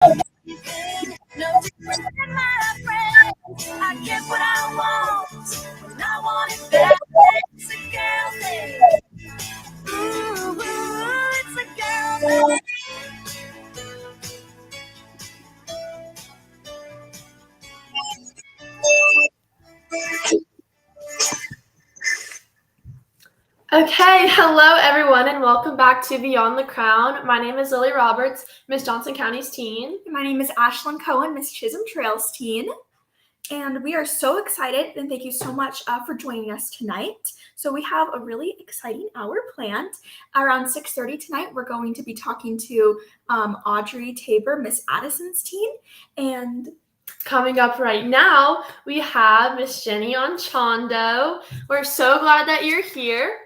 No different than my friends. I get what I want when I want it bad. It's a girl thing. Ooh, it's a girl thing. Okay, hello everyone, and welcome back to Beyond the Crown. My name is Lily Roberts, Miss Johnson County's teen. My name is Ashlyn Cohen, Miss Chisholm Trails teen. And we are so excited, and thank you so much for joining us tonight. So we have a really exciting hour planned. Around 6:30 tonight, we're going to be talking to Audrey, Tabor, Miss Addison's teen. And coming up right now, we have Miss Jenny Anchhondo. We're so glad that you're here.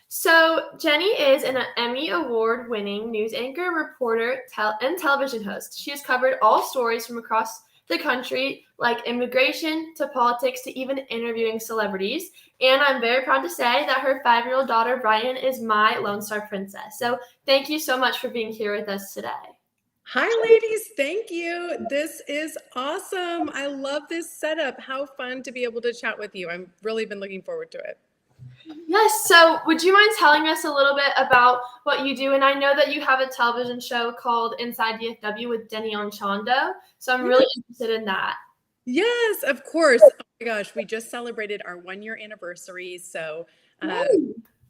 So Jenny is an Emmy Award-winning news anchor, reporter, and television host. She has covered all stories from across the country, like immigration to politics to even interviewing celebrities. And I'm very proud to say that her 5-year-old daughter, Brian, is my Lonestar princess. So thank you so much for being here with us today. Hi, ladies. Thank you. This is awesome. I love this setup. How fun to be able to chat with you. I've really been looking forward to it. Yes. So would you mind telling us a little bit about what you do? And I know that you have a television show called Inside DFW with Jenny Anchhondo. So I'm really interested in that. Yes, of course. Oh my gosh, we just celebrated our 1-year anniversary. So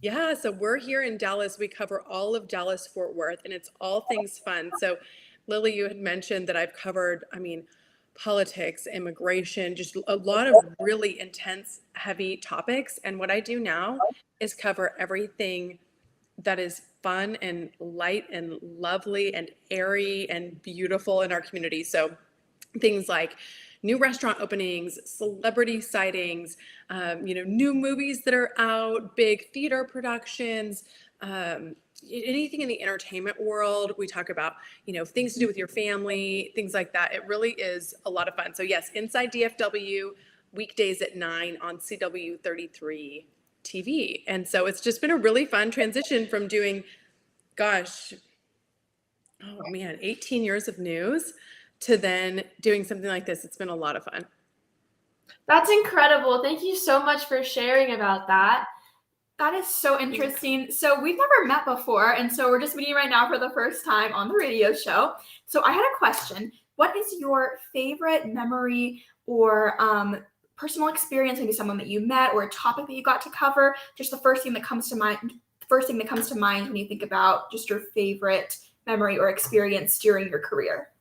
yeah, so we're here in Dallas. We cover all of Dallas Fort Worth, and it's all things fun. So Lily, you had mentioned that I've covered, politics, immigration, just a lot of really intense, heavy topics. And what I do now is cover everything that is fun and light and lovely and airy and beautiful in our community. So things like new restaurant openings, celebrity sightings, new movies that are out, big theater productions, anything in the entertainment world. We talk about, things to do with your family, things like that. It really is a lot of fun. So yes, Inside DFW, weekdays at 9 on CW 33 TV. And so it's just been a really fun transition from doing, 18 years of news to then doing something like this. It's been a lot of fun. That's incredible. Thank you so much for sharing about that. That is so interesting. So we've never met before, and so we're just meeting right now for the first time on the radio show. So I had a question. What is your favorite memory or personal experience, maybe someone that you met or a topic that you got to cover? Just the first thing that comes to mind when you think about just your favorite memory or experience during your career.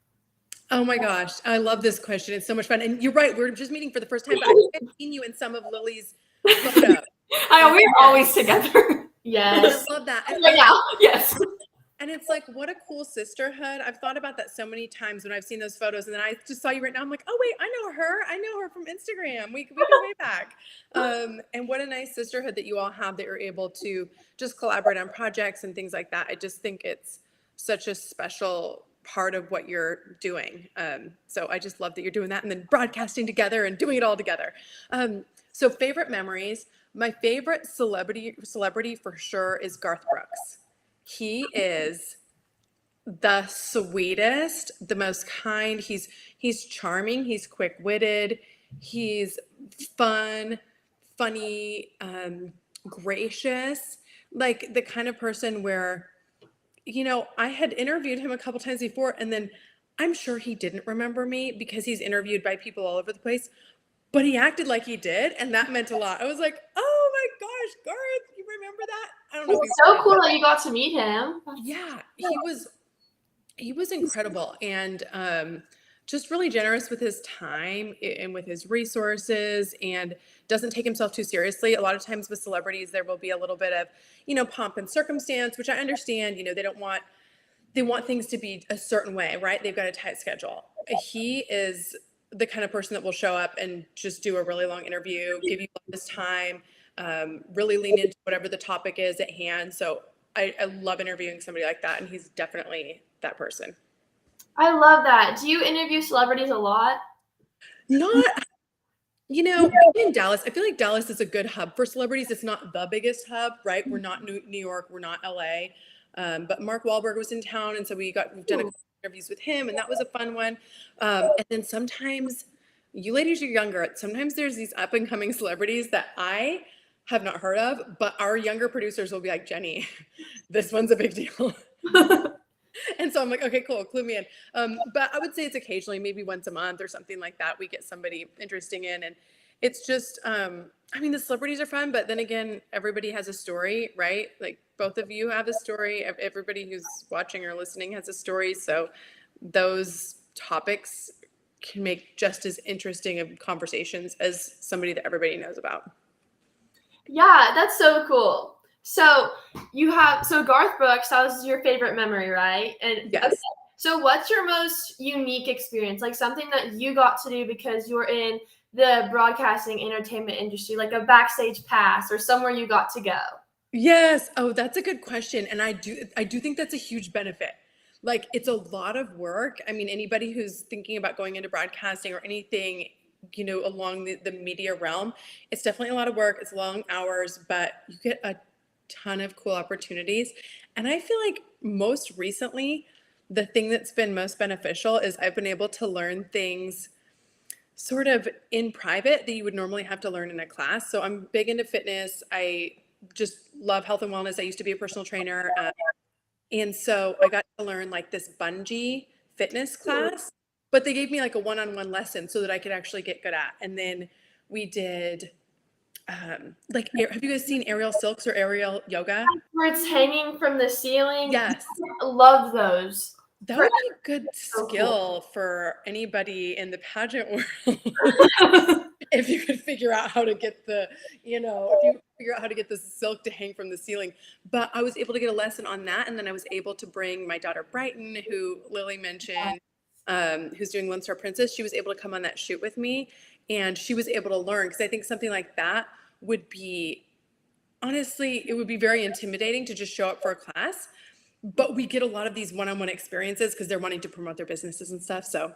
Oh my gosh, I love this question. It's so much fun. And you're right, we're just meeting for the first time, but I've seen you in some of Lily's photos. I know, we're always together. Yes. I love that. Yes. And it's like, what a cool sisterhood. I've thought about that so many times when I've seen those photos. And then I just saw you right now. I'm like, oh, wait, I know her from Instagram. We go way back. And what a nice sisterhood that you all have, that you're able to just collaborate on projects and things like that. I just think it's such a special part of what you're doing. So I just love that you're doing that and then broadcasting together and doing it all together. So favorite memories. My favorite celebrity for sure is Garth Brooks. He is the sweetest, the most kind. He's charming. He's quick-witted. He's fun, funny, gracious, like the kind of person where, I had interviewed him a couple times before, and then I'm sure he didn't remember me because he's interviewed by people all over the place, but he acted like he did, and that meant a lot. I was like, oh my gosh, Garth, you remember that? I don't know. It's so cool that you got to meet him. Yeah, he was incredible, and just really generous with his time and with his resources, and doesn't take himself too seriously. A lot of times with celebrities, there will be a little bit of, pomp and circumstance, which I understand. They want things to be a certain way, right? They've got a tight schedule. He is the kind of person that will show up and just do a really long interview, give you all this time, really lean into whatever the topic is at hand. So I love interviewing somebody like that, and he's definitely that person. I love that. Do you interview celebrities a lot? Not, in Dallas, I feel like Dallas is a good hub for celebrities. It's not the biggest hub, right? We're not New York, we're not LA. But Mark Wahlberg was in town, and so we've done a interviews with him, and that was a fun one. And then sometimes, you ladies are younger, sometimes there's these up and coming celebrities that I have not heard of, but our younger producers will be like, Jenny, this one's a big deal. And so I'm like, okay, cool, clue me in. But I would say it's occasionally, maybe once a month or something like that, we get somebody interesting in. And it's just, I mean, the celebrities are fun, but then again, everybody has a story, right? Like both of you have a story. Everybody who's watching or listening has a story. So those topics can make just as interesting of conversations as somebody that everybody knows about. Yeah, that's so cool. So Garth Brooks, that was your favorite memory, right? And Yes. okay, so what's your most unique experience? Like something that you got to do because you're in the broadcasting entertainment industry, like a backstage pass or somewhere you got to go? Yes. Oh, that's a good question. And I do think that's a huge benefit. Like it's a lot of work. I mean, anybody who's thinking about going into broadcasting or anything, along the media realm, it's definitely a lot of work. It's long hours, but you get a ton of cool opportunities. And I feel like most recently, the thing that's been most beneficial is I've been able to learn things sort of in private that you would normally have to learn in a class. So I'm big into fitness. I just love health and wellness. I used to be a personal trainer. And so I got to learn like this bungee fitness class, but they gave me like a one-on-one lesson so that I could actually get good at. And then we did, have you guys seen aerial silks or aerial yoga? Where it's hanging from the ceiling. Yes. I love those. That would be a good skill for anybody in the pageant world. If you could figure out how to get if you figure out how to get the silk to hang from the ceiling. But I was able to get a lesson on that. And then I was able to bring my daughter Brighton, who Lily mentioned, who's doing Lonestar Princess. She was able to come on that shoot with me, and she was able to learn, because I think something like that would be, honestly, it would be very intimidating to just show up for a class. But we get a lot of these one-on-one experiences because they're wanting to promote their businesses and stuff. So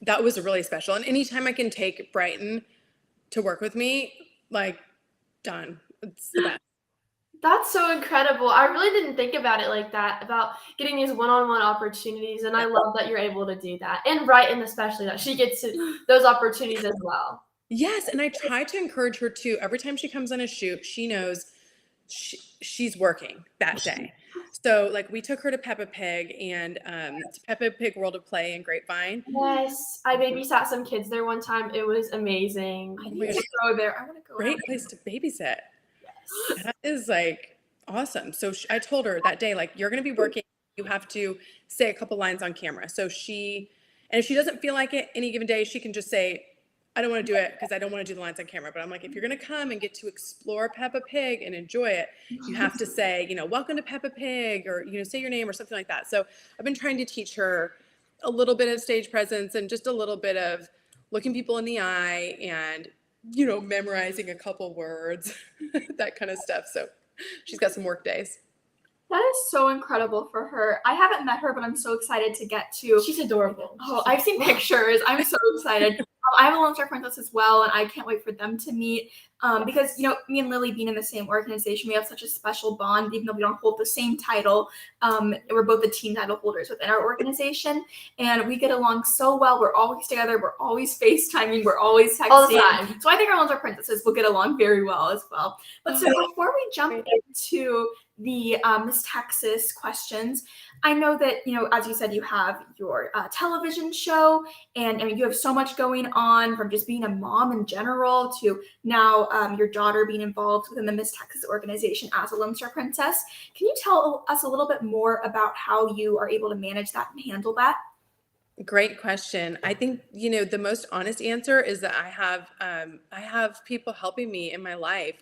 that was really special. And anytime I can take Brighton to work with me, like, done. It's the best. That's so incredible. I really didn't think about it like that, about getting these one-on-one opportunities. And I love that you're able to do that. And Brighton, especially, that she gets those opportunities as well. Yes. And I try to encourage her too. Every time she comes on a shoot, she knows she's working that day. So like we took her to Peppa Pig and to Peppa Pig World of Play in Grapevine. Yes, I babysat some kids there one time. It was amazing. I need to go there. I want to go. Great place to babysit. Yes. That is like awesome. So I told her that day, like, you're going to be working. You have to say a couple lines on camera. So and if she doesn't feel like it any given day, she can just say, I don't want to do it because I don't want to do the lines on camera. But I'm like, if you're going to come and get to explore Peppa Pig and enjoy it, you have to say, welcome to Peppa Pig, or, say your name or something like that. So I've been trying to teach her a little bit of stage presence and just a little bit of looking people in the eye and, memorizing a couple words, that kind of stuff. So she's got some work days. That is so incredible for her. I haven't met her, but I'm so excited to get to. She's adorable. Oh, I've seen pictures. I'm so excited. I have a Lonestar Princess as well, and I can't wait for them to meet. Because, me and Lily being in the same organization, we have such a special bond, even though we don't hold the same title. We're both the team title holders within our organization, and we get along so well. We're always together. We're always FaceTiming. We're always texting. All the time. So I think our Lonestar Princesses will get along very well as well. But so before we jump into the Miss Texas questions, I know that, as you said, you have your television show, and you have so much going on, from just being a mom in general to now your daughter being involved within the Miss Texas organization as a Lonestar Princess. Can you tell us a little bit more about how you are able to manage that and handle that? Great question. I think, the most honest answer is that I have people helping me in my life.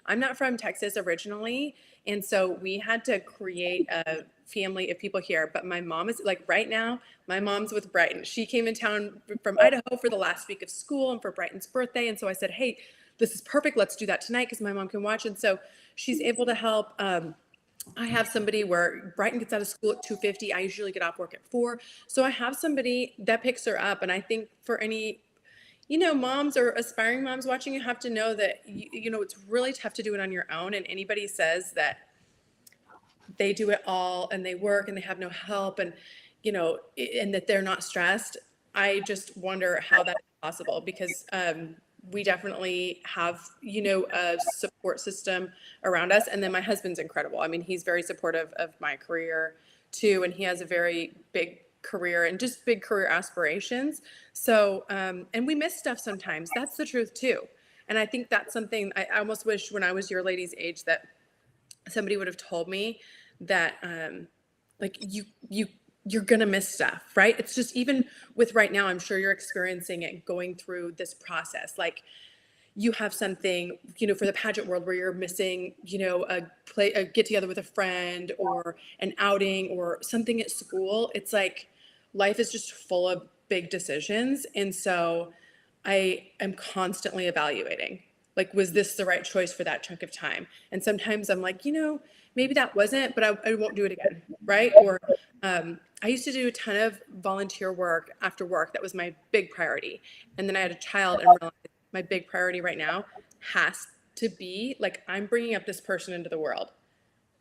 I'm not from Texas originally, and so we had to create a family of people here. But my mom is, like, right now, my mom's with Brighton. She came in town from Idaho for the last week of school and for Brighton's birthday. And so I said, hey, this is perfect. Let's do that tonight because my mom can watch. And so she's able to help. I have somebody where Brighton gets out of school at 2:50. I usually get off work at 4. So I have somebody that picks her up. And I think for any, moms or aspiring moms watching, you have to know that, it's really tough to do it on your own. And anybody says that they do it all and they work and they have no help and, and that they're not stressed. I just wonder how that's possible, because we definitely have, a support system around us. And then my husband's incredible. I mean, he's very supportive of my career too. And he has a very big career and just big career aspirations. So, and we miss stuff sometimes. That's the truth too. And I think that's something I almost wish when I was your lady's age that somebody would have told me that, like you're going to miss stuff, right? It's just, even with right now, I'm sure you're experiencing it going through this process. Like you have something, for the pageant world where you're missing, a get together with a friend or an outing or something at school. It's like life is just full of big decisions. And so I am constantly evaluating, like, was this the right choice for that chunk of time? And sometimes I'm like, maybe that wasn't, but I won't do it again, right? Or I used to do a ton of volunteer work after work. That was my big priority. And then I had a child and realized my big priority right now has to be, like, I'm bringing up this person into the world.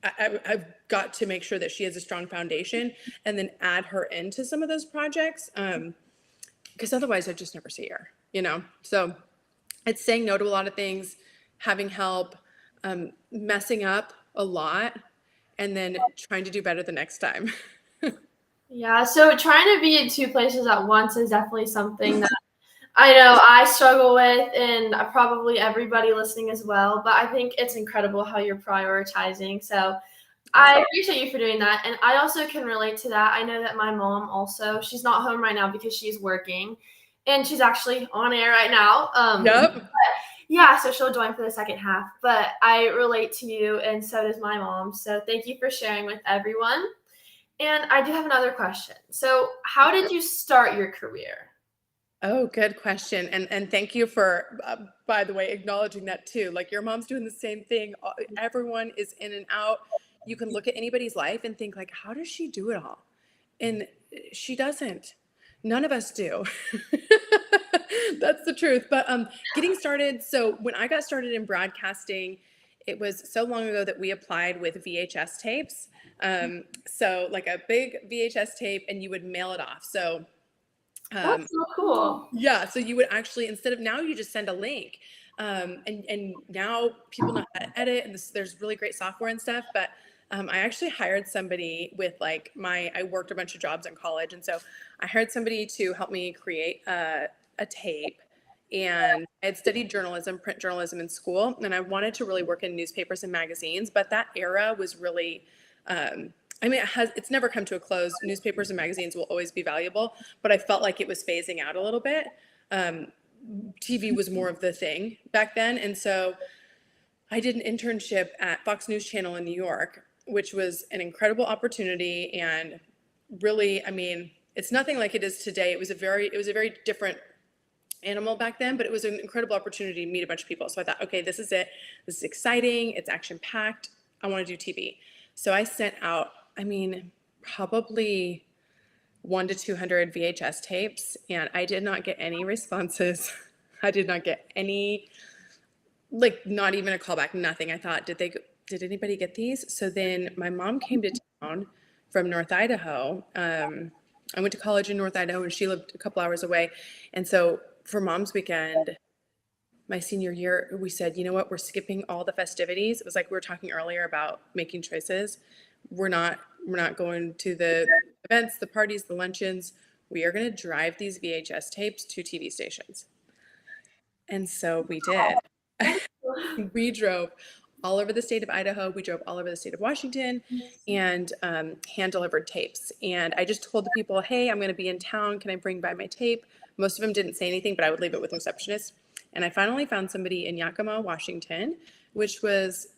I've got to make sure that she has a strong foundation and then add her into some of those projects, because otherwise I just never see her, So it's saying no to a lot of things, having help, messing up a lot, and then trying to do better the next time. Yeah, so trying to be in two places at once is definitely something that I know I struggle with, and probably everybody listening as well. But I think it's incredible how you're prioritizing. So I appreciate you for doing that. And I also can relate to that. I know that my mom also, she's not home right now because she's working, and she's actually on air right now. Yep. Yeah, so she'll join for the second half. But I relate to you, and so does my mom. So thank you for sharing with everyone. And I do have another question. So how did you start your career? Oh, good question. And thank you for, by the way, acknowledging that too. Like, your mom's doing the same thing. Everyone is in and out. You can look at anybody's life and think, like, how does she do it all? And she doesn't. None of us do. That's the truth. But getting started. So when I got started in broadcasting, it was so long ago that we applied with VHS tapes. So like a big VHS tape, and you would mail it off. So That's so cool. yeah, so you would actually, instead of, now you just send a link, and now people know how to edit, and there's really great software and stuff. But I actually hired somebody with, like, I worked a bunch of jobs in college, and so I hired somebody to help me create a tape. And I had studied journalism, print journalism in school, and I wanted to really work in newspapers and magazines. But that era was really, it's never come to a close. Newspapers and magazines will always be valuable, but I felt like it was phasing out a little bit. TV was more of the thing back then. And so I did an internship at Fox News Channel in New York, which was an incredible opportunity. And really, it's nothing like it is today. It was a very different animal back then, but it was an incredible opportunity to meet a bunch of people. So I thought, okay, this is it. This is exciting. It's action packed. I want to do TV. So I sent out, probably 100 to 200 VHS tapes, and I did not get any responses. I did not get any, not even a callback, nothing. I thought, did anybody get these? So then my mom came to town from North Idaho. I went to college in North Idaho, and she lived a couple hours away. And so for Mom's Weekend, my senior year, we said, you know what, we're skipping all the festivities. It was like we were talking earlier about making choices. We're not going to the events, the parties, the luncheons. We are going to drive these VHS tapes to TV stations. And so we did. We drove all over the state of Idaho. We drove all over the state of Washington, and hand-delivered tapes. And I just told the people, hey, I'm going to be in town. Can I bring by my tape? Most of them didn't say anything, but I would leave it with the receptionist. And I finally found somebody in Yakima, Washington, which was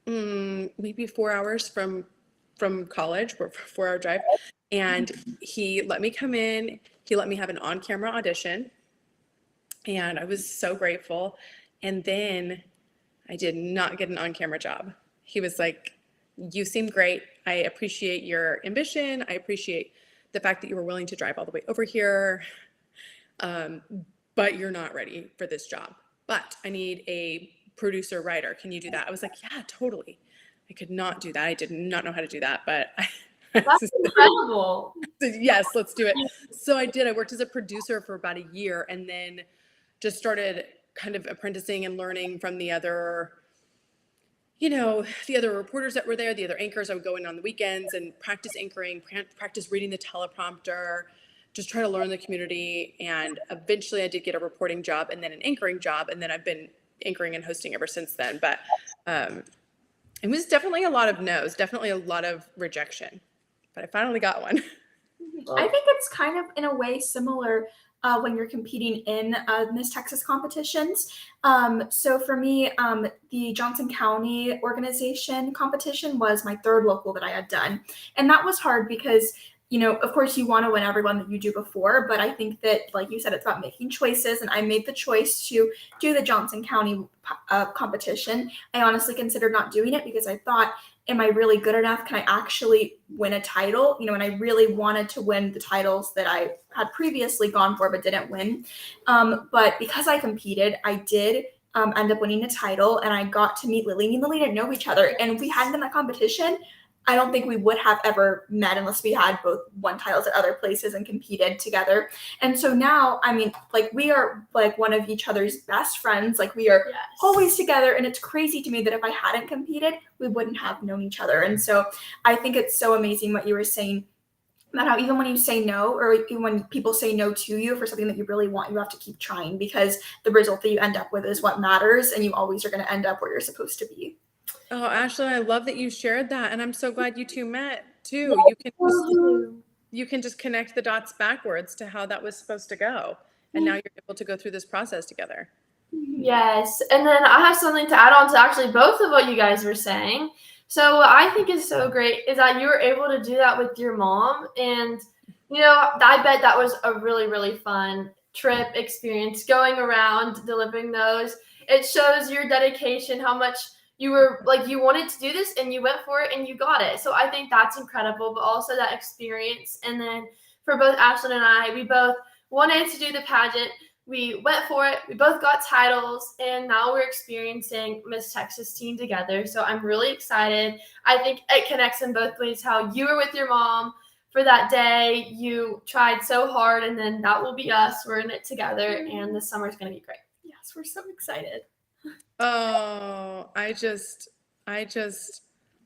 maybe 4 hours from college, 4-hour drive. And he let me come in. He let me have an on-camera audition. And I was so grateful. And then I did not get an on-camera job. He was like, you seem great. I appreciate your ambition. I appreciate the fact that you were willing to drive all the way over here. But you're not ready for this job. But I need a producer writer. Can you do that? I was like, yeah, totally. I could not do that. I did not know how to do that, but That's incredible. Yes, let's do it. So I did. I worked as a producer for about a year and then just started kind of apprenticing and learning from the other reporters that were there, the other anchors. I would go in on the weekends and practice anchoring, practice reading the teleprompter, just try to learn the community. And eventually I did get a reporting job and then an anchoring job. And then I've been anchoring and hosting ever since then. But it was definitely a lot of no's, definitely a lot of rejection. But I finally got one. I think it's kind of in a way similar when you're competing in Miss Texas competitions. So for me, the Johnson County organization competition was my third local that I had done. And that was hard because, of course you want to win everyone that you do before, but I think that, like you said, it's about making choices. And I made the choice to do the Johnson County competition. I honestly considered not doing it because I thought, am I really good enough? Can I actually win a title? And I really wanted to win the titles that I had previously gone for but didn't win. But because I competed, I did end up winning a title, and I got to meet Lily. Me and Lily didn't know each other, and if we hadn't done that competition, I don't think we would have ever met unless we had both won titles at other places and competed together. And so now, we are like one of each other's best friends. Like we are always together. And it's crazy to me that if I hadn't competed, we wouldn't have known each other. And so I think it's so amazing what you were saying about how even when you say no, or even when people say no to you for something that you really want, you have to keep trying, because the result that you end up with is what matters. And you always are going to end up where you're supposed to be. Oh, Ashley, I love that you shared that. And I'm so glad you two met too. You can just connect the dots backwards to how that was supposed to go. And now you're able to go through this process together. Yes. And then I have something to add on to actually both of what you guys were saying. So what I think is so great is that you were able to do that with your mom. And, I bet that was a really, really fun trip experience going around delivering those. It shows your dedication, how much you were you wanted to do this and you went for it and you got it. So I think that's incredible, but also that experience. And then for both Ashlyn and I, we both wanted to do the pageant. We went for it. We both got titles, and now we're experiencing Miss Texas team together. So I'm really excited. I think it connects in both ways, how you were with your mom for that day. You tried so hard, and then that will be us. We're in it together, and this summer is going to be great. Yes, we're so excited. Oh, I just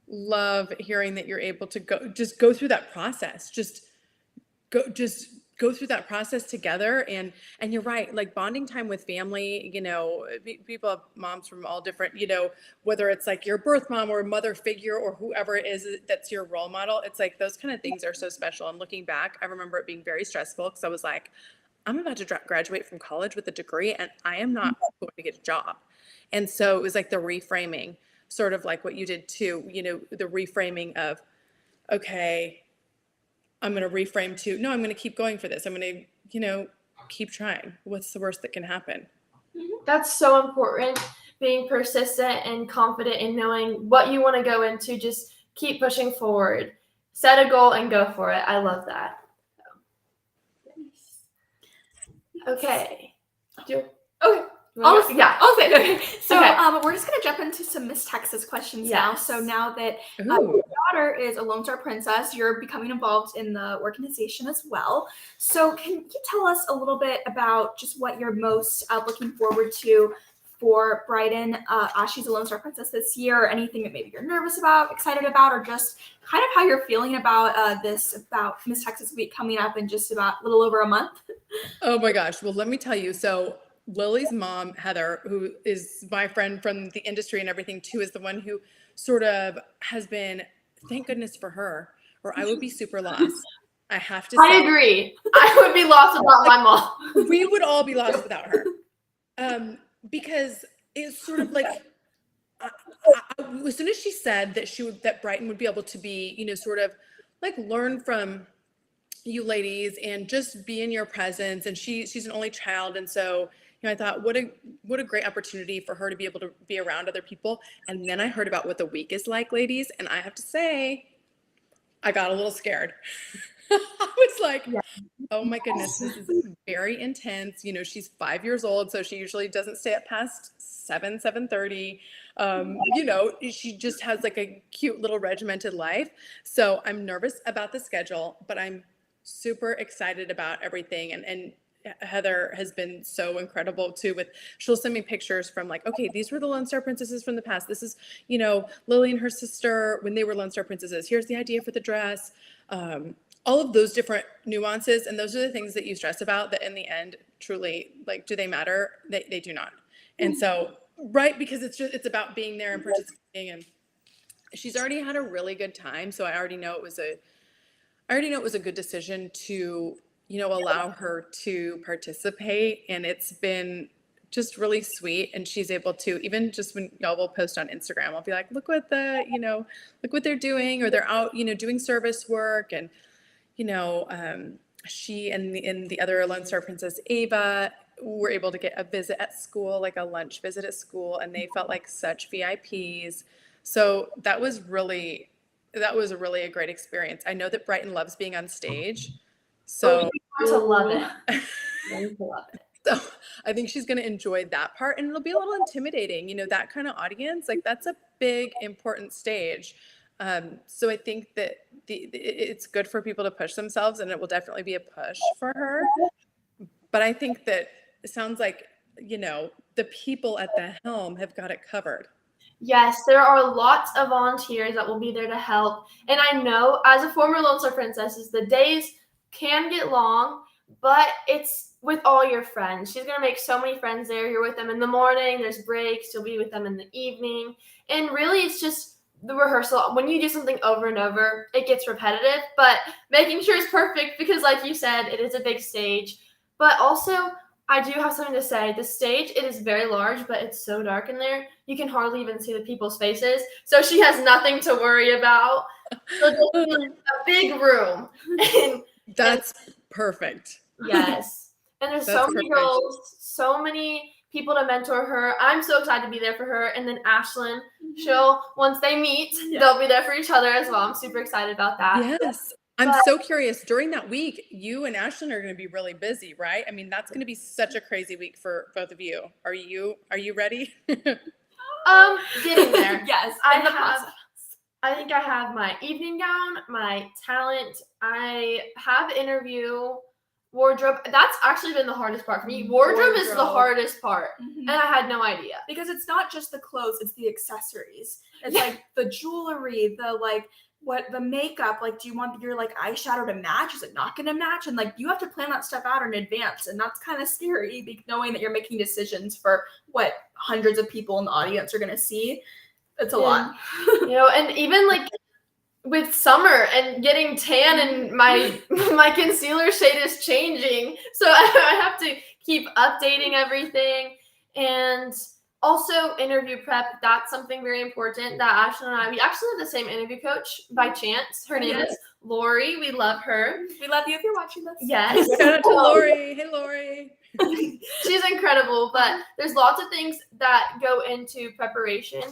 love hearing that you're able to go through that process. Just go through that process together. And you're right, like bonding time with family, people have moms from all different, whether it's like your birth mom or mother figure or whoever it is that's your role model. It's like those kind of things are so special. And looking back, I remember it being very stressful because I was like, I'm about to graduate from college with a degree and I am not going to get a job. And so it was like the reframing, sort of like what you did too, the reframing of, okay, I'm going to reframe to, no, I'm going to keep going for this. I'm going to, keep trying. What's the worst that can happen? That's so important, being persistent and confident in knowing what you want to go into. Just keep pushing forward, set a goal and go for it. I love that. Okay. Okay. I'll say okay. So okay. We're just going to jump into some Miss Texas questions now. So now that your daughter is a Lone Star Princess, you're becoming involved in the organization as well. So can you tell us a little bit about just what you're most looking forward to for Bryden as she's a Lone Star Princess this year? Or anything that maybe you're nervous about, excited about, or just kind of how you're feeling about about Miss Texas Week coming up in just about a little over a month? Oh my gosh. Well, let me tell you. So Lily's mom, Heather, who is my friend from the industry and everything too, is the one who sort of has been, thank goodness for her, or I would be super lost. I have to say. I agree. I would be lost without my mom. We would all be lost without her. Because it's sort of like, as soon as she said that Brighton would be able to be, sort of like learn from you ladies and just be in your presence. And she's an only child. And so, I thought, what a great opportunity for her to be able to be around other people. And then I heard about what the week is like, ladies. And I have to say, I got a little scared. I was like, oh my goodness, this is very intense. She's 5 years old, so she usually doesn't stay up past 7:30. She just has like a cute little regimented life. So I'm nervous about the schedule, but I'm super excited about everything. And Heather has been so incredible too she'll send me pictures from like, okay, these were the Lone Star princesses from the past. This is, Lily and her sister when they were Lone Star princesses. Here's the idea for the dress. All of those different nuances. And those are the things that you stress about that in the end, truly, like, do they matter? They do not. And so, right, because it's about being there and participating, and she's already had a really good time. So I already know it was a good decision to, allow her to participate. And it's been just really sweet. And she's able to, even just when y'all will post on Instagram, I'll be like, look what they're doing, or they're out, doing service work. And, she and the other Lone Star Princess, Ava, were able to get a visit at school, like a lunch visit at school. And they felt like such VIPs. So that was really a great experience. I know that Brighton loves being on stage. So you're going to love it. You're going to love it. So I think she's going to enjoy that part, and it'll be a little intimidating, that kind of audience, like that's a big, important stage. So I think that it's good for people to push themselves, and it will definitely be a push for her. But I think that it sounds like, the people at the helm have got it covered. Yes, there are lots of volunteers that will be there to help. And I know as a former Lone Star Princess, the days can get long, but it's with all your friends. She's going to make so many friends there. You're with them in the morning. There's breaks. You'll be with them in the evening. And really, it's just the rehearsal. When you do something over and over, it gets repetitive, but making sure it's perfect because, like you said, it is a big stage. But also, I do have something to say. The stage, it is very large, but it's so dark in there. You can hardly even see the people's faces. So she has nothing to worry about. So it's a big room. That's perfect. Yes. And there's so many girls, so many people to mentor her. I'm so excited to be there for her. And then Ashlyn, once they meet, they'll be there for each other as well. I'm super excited about that. Yes. I'm so curious. During that week, you and Ashlyn are going to be really busy, right? I mean, that's going to be such a crazy week for both of you. Are you ready? Getting there. Yes. I think I have my evening gown, my talent. I have interview, wardrobe. That's actually been the hardest part for me. Wardrobe is the hardest part. And I had no idea. Because it's not just the clothes, it's the accessories. It's like the jewelry, the makeup, like, do you want your eyeshadow to match? Is it not going to match? And you have to plan that stuff out in advance. And that's kind of scary, knowing that you're making decisions for what hundreds of people in the audience are going to see. It's a lot. And even with summer and getting tan and my concealer shade is changing. So I have to keep updating everything. And also interview prep, that's something very important that Ashlyn and we actually have the same interview coach by chance. Her name is Lori. We love her. We love you if you're watching this. Yes. Shout out to Lori. Hey, Lori. She's incredible, but there's lots of things that go into preparation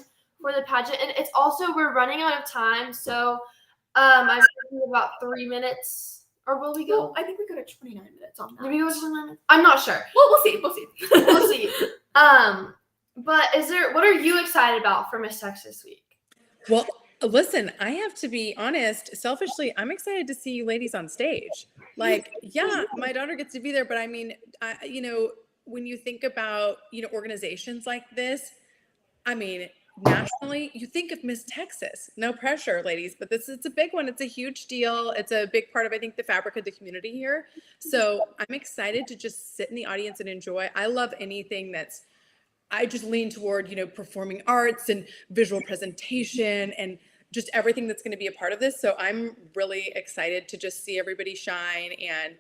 for the pageant. And it's also, we're running out of time. So I'm thinking about 3 minutes. Or will we go? Well, I think we go to 29 minutes on that. Maybe go to 29 minutes? I'm not sure. Well, we'll see. We'll see. But what are you excited about for Miss Texas Week? Well, listen, I have to be honest, selfishly, I'm excited to see you ladies on stage. My daughter gets to be there, but I mean, when you think about, organizations like this, I mean, nationally, you think of Miss Texas. No pressure, ladies, but it's a big one. It's a huge deal. It's a big part of, I think, the fabric of the community here. So I'm excited to just sit in the audience and enjoy. I love anything I just lean toward, performing arts and visual presentation and just everything that's going to be a part of this. So I'm really excited to just see everybody shine and,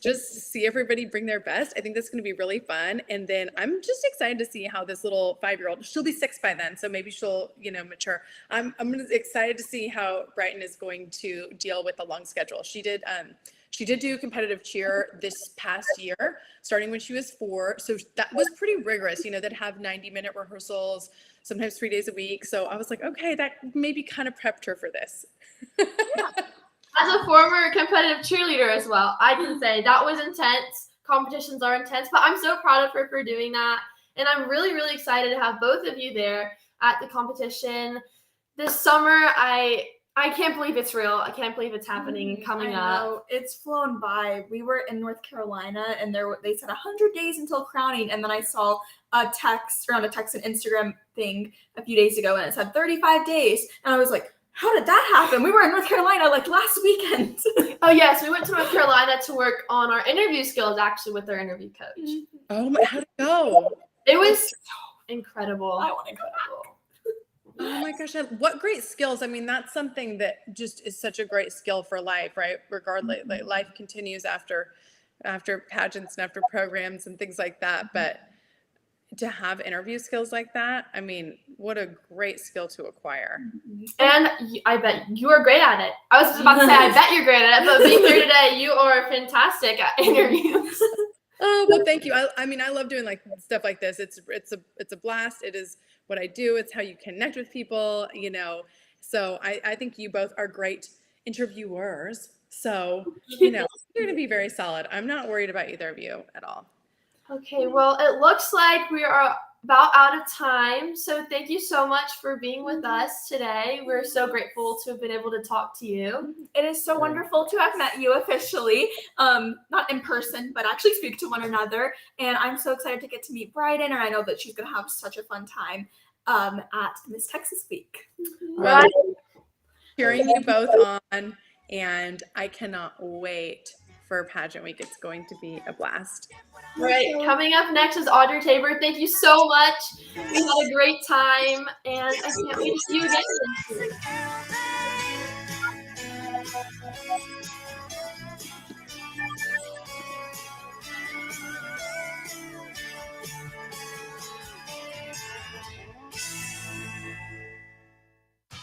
just see everybody bring their best. I think that's going to be really fun. And then I'm just excited to see how this little 5-year-old, she'll be 6 by then, so maybe she'll, mature. I'm excited to see how Brighton is going to deal with the long schedule. She did do competitive cheer this past year, starting when she was 4. So that was pretty rigorous, that have 90-minute rehearsals, sometimes 3 days a week. So I was like, okay, that maybe kind of prepped her for this. As a former competitive cheerleader as well, I can say that was intense. Competitions are intense, but I'm so proud of her for doing that. And I'm really, really excited to have both of you there at the competition. This summer, I I can't believe it's real. I can't believe it's happening and coming I up. know. It's flown by. We were in North Carolina, and they said 100 days until crowning, and then I saw a text and Instagram thing a few days ago, and it said 35 days, and I was like, how did that happen? We were in North Carolina like last weekend. Oh, yes. We went to North Carolina to work on our interview skills, actually, with our interview coach. Oh my, how'd it go? It was incredible. I want to go. Oh my gosh, what great skills. I mean, that's something that just is such a great skill for life, right? Regardless, like life continues after pageants and after programs and things like that. But to have interview skills like that, I mean, what a great skill to acquire. And I bet you are great at it. I was just about to say, I bet you're great at it, but being here today, you are fantastic at interviews. Oh, well, thank you. I mean, I love doing like stuff like this. It's a blast. It is what I do. It's how you connect with people, you know. So I think you both are great interviewers. So, you know, you're going to be very solid. I'm not worried about either of you at all. Okay, well, it looks like we are about out of time. So thank you so much for being with us today. We're so grateful to have been able to talk to you. It is so wonderful to have met you officially, not in person, but actually speak to one another. And I'm so excited to get to meet Bryden, and I know that she's going to have such a fun time at Miss Texas Week. Right. Cheering you both on, and I cannot wait for Pageant Week. It's going to be a blast. Right. Coming up next is Audrey Tabor. Thank you so much. We had a great time, and I can't wait to see you again.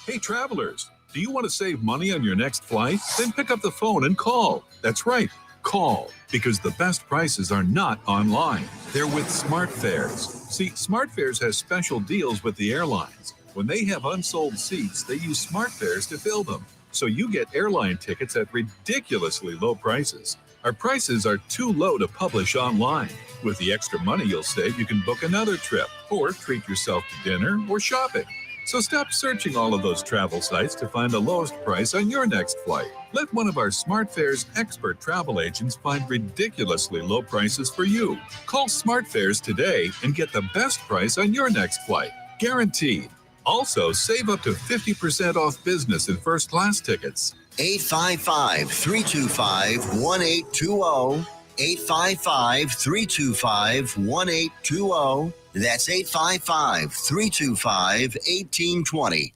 Hey, travelers, do you want to save money on your next flight? Then pick up the phone and call. That's right, call, because the best prices are not online. They're with SmartFares. See, SmartFares has special deals with the airlines. When they have unsold seats, they use SmartFares to fill them. So you get airline tickets at ridiculously low prices. Our prices are too low to publish online. With the extra money you'll save, you can book another trip or treat yourself to dinner or shopping. So stop searching all of those travel sites to find the lowest price on your next flight. Let one of our SmartFares expert travel agents find ridiculously low prices for you. Call SmartFares today and get the best price on your next flight. Guaranteed. Also, save up to 50% off business and first class tickets. 855-325-1820. 855-325-1820. That's 855-325-1820.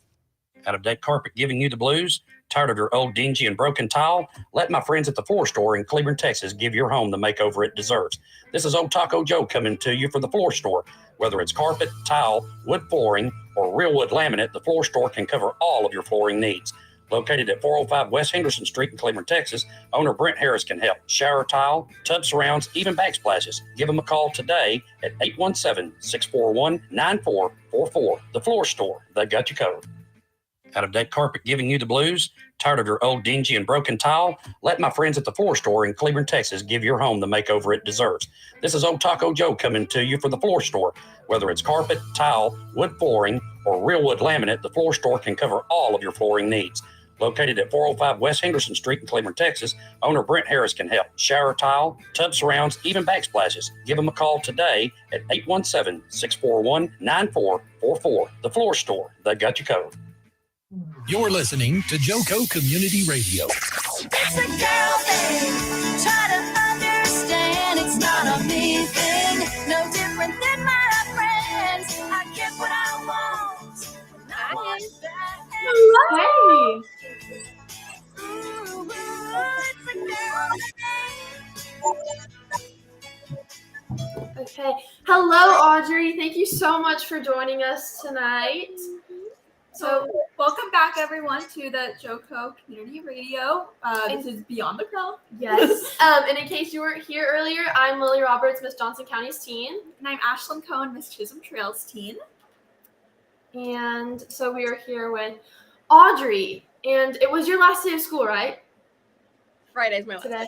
Out-of-date carpet giving you the blues? Tired of your old dingy and broken tile? Let my friends at the Floor Store in Cleburne, Texas give your home the makeover it deserves. This is Old Taco Joe coming to you for the Floor Store. Whether it's carpet, tile, wood flooring, or real wood laminate, the Floor Store can cover all of your flooring needs. Located at 405 West Henderson Street in Cleburne, Texas, owner Brent Harris can help. Shower tile, tub surrounds, even backsplashes. Give them a call today at 817-641-9444. The Floor Store, they got you covered. Out-of-date carpet giving you the blues? Tired of your old dingy and broken tile? Let my friends at the Floor Store in Cleburne, Texas give your home the makeover it deserves. This is Old Taco Joe coming to you for the Floor Store. Whether it's carpet, tile, wood flooring, or real wood laminate, the Floor Store can cover all of your flooring needs. Located at 405 West Henderson Street in Cleburne, Texas, owner Brent Harris can help. Shower tile, tub surrounds, even backsplashes. Give them a call today at 817-641-9444. The Floor Store, they got you covered. You're listening to JoCo Community Radio. It's a girl thing. Try to understand. It's not a me thing. No different than my friends. I get what I want. I want it back. Hey. Ooh, it's a girl thing. Okay. Hello, Audrey. Thank you so much for joining us tonight. So welcome back, everyone, to the JoCo Community Radio. This is Beyond the Crown. Yes. And in case you weren't here earlier, I'm Lily Roberts, Miss Johnson County's teen. And I'm Ashlyn Cohen, Miss Chisholm Trails teen. And so we are here with Audrey. And it was your last day of school, right? Friday's my last Today. day.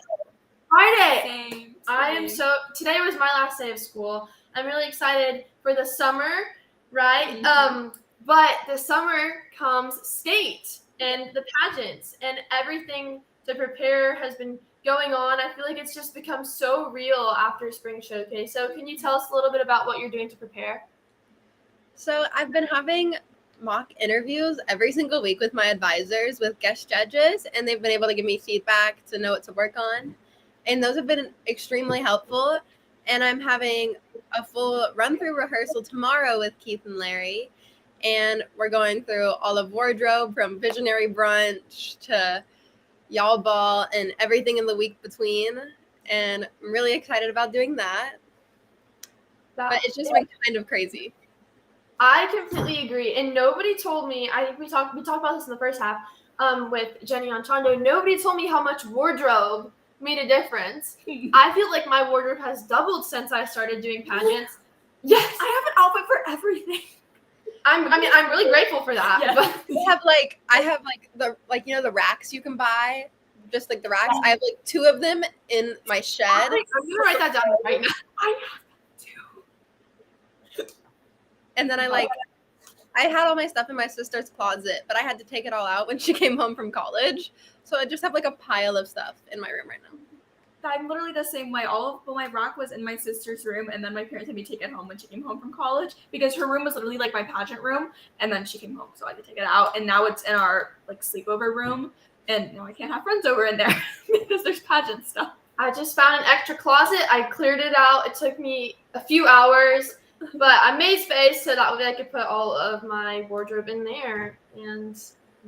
Friday. Same. Today was my last day of school. I'm really excited for the summer, right? Mm-hmm. But the summer comes state. and the pageants and everything to prepare has been going on. I feel like it's just become so real after Spring Showcase. So can you tell us a little bit about what you're doing to prepare? So I've been having mock interviews every single week with my advisors, with guest judges, and they've been able to give me feedback to know what to work on. And those have been extremely helpful. And I'm having a full run-through rehearsal tomorrow with Keith and Larry. And we're going through all of wardrobe from Visionary Brunch to Y'all Ball and everything in the week between. And I'm really excited about doing that. But it's just been kind of crazy. I completely agree. And nobody told me, I think we talked about this in the first half with Jenny Anchhondo. Nobody told me how much wardrobe made a difference. I feel like my wardrobe has doubled since I started doing pageants. Yes. I have an outfit for everything. I'm really grateful for that. Yeah. But I have the racks you can buy, just like the racks. I have like 2 of them in my shed. I'm gonna write that down right now. I have to. And then I had all my stuff in my sister's closet, but I had to take it all out when she came home from college. So I just have like a pile of stuff in my room right now. I'm literally the same way. All of my rack was in my sister's room, and then my parents had me take it home when she came home from college because her room was literally like my pageant room, and then she came home, so I had to take it out. And now it's in our like sleepover room, and now I can't have friends over in there because there's pageant stuff. I just found an extra closet. I cleared it out. It took me a few hours, but I made space so that way I could put all of my wardrobe in there. And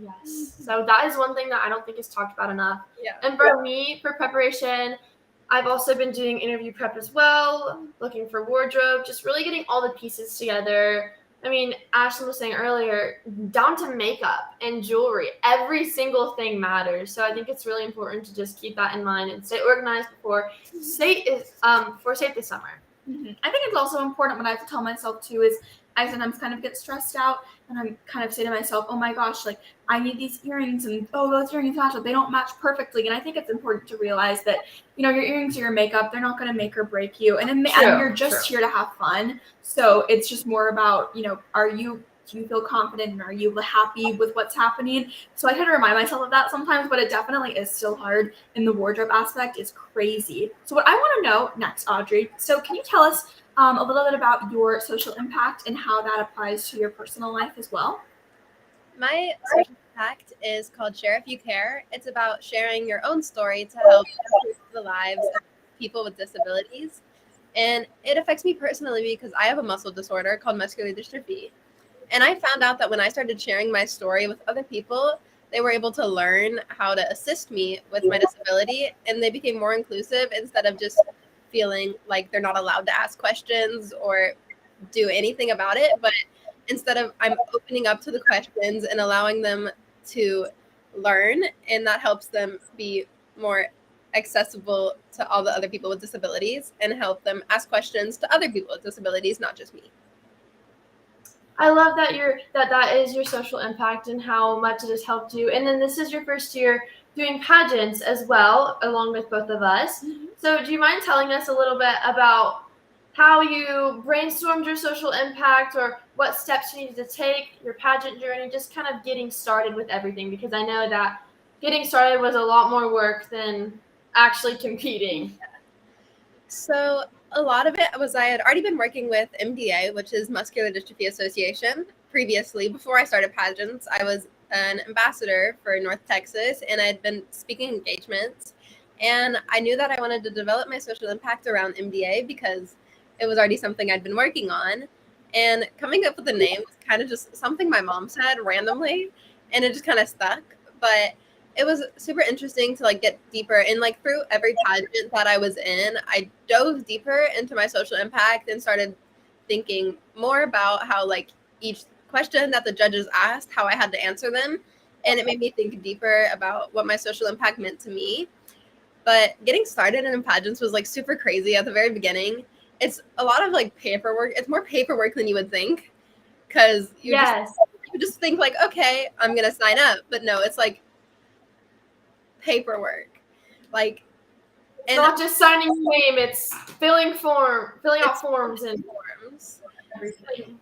yes, so that is one thing that I don't think is talked about enough. Yeah. And for me, for preparation, I've also been doing interview prep as well, looking for wardrobe, just really getting all the pieces together. I mean, Ashlyn was saying earlier, down to makeup and jewelry, every single thing matters. So I think it's really important to just keep that in mind and stay organized for safe this summer. Mm-hmm. I think it's also important what I have to tell myself too is I sometimes kind of get stressed out and I'm kind of say to myself, oh my gosh, like I need these earrings and those earrings match, they don't match perfectly. And I think it's important to realize that, your earrings or your makeup, they're not going to make or break you. And you're just here to have fun. So it's just more about, do you feel confident and are you happy with what's happening? So I try to remind myself of that sometimes, but it definitely is still hard. And the wardrobe aspect is crazy. So what I want to know next, Audrey, so can you tell us a little bit about your social impact and how that applies to your personal life as well? My social impact is called Share If You Care. It's about sharing your own story to help improve the lives of people with disabilities. And it affects me personally because I have a muscle disorder called muscular dystrophy. And I found out that when I started sharing my story with other people, they were able to learn how to assist me with my disability, and they became more inclusive instead of just feeling like they're not allowed to ask questions or do anything about it. But instead of, I'm opening up to the questions and allowing them to learn, and that helps them be more accessible to all the other people with disabilities and help them ask questions to other people with disabilities, not just me. I love that that is your social impact and how much it has helped you. And then this is your first year doing pageants as well, along with both of us. Mm-hmm. So do you mind telling us a little bit about how you brainstormed your social impact or what steps you needed to take, your pageant journey, just kind of getting started with everything? Because I know that getting started was a lot more work than actually competing. So a lot of it was I had already been working with MDA, which is Muscular Dystrophy Association, previously. Before I started pageants, I was an ambassador for North Texas, and I had been speaking engagements. And I knew that I wanted to develop my social impact around MDA because it was already something I'd been working on. And coming up with a name was kind of just something my mom said randomly, and it just kind of stuck. But it was super interesting to get deeper, and through every pageant that I was in, I dove deeper into my social impact and started thinking more about how each question that the judges asked, how I had to answer them. And it made me think deeper about what my social impact meant to me. But getting started in pageants was super crazy at the very beginning. It's a lot of paperwork. It's more paperwork than you would think, because you just think okay, I'm gonna sign up. But no, it's paperwork, and not just signing your name, it's filling out forms and everything.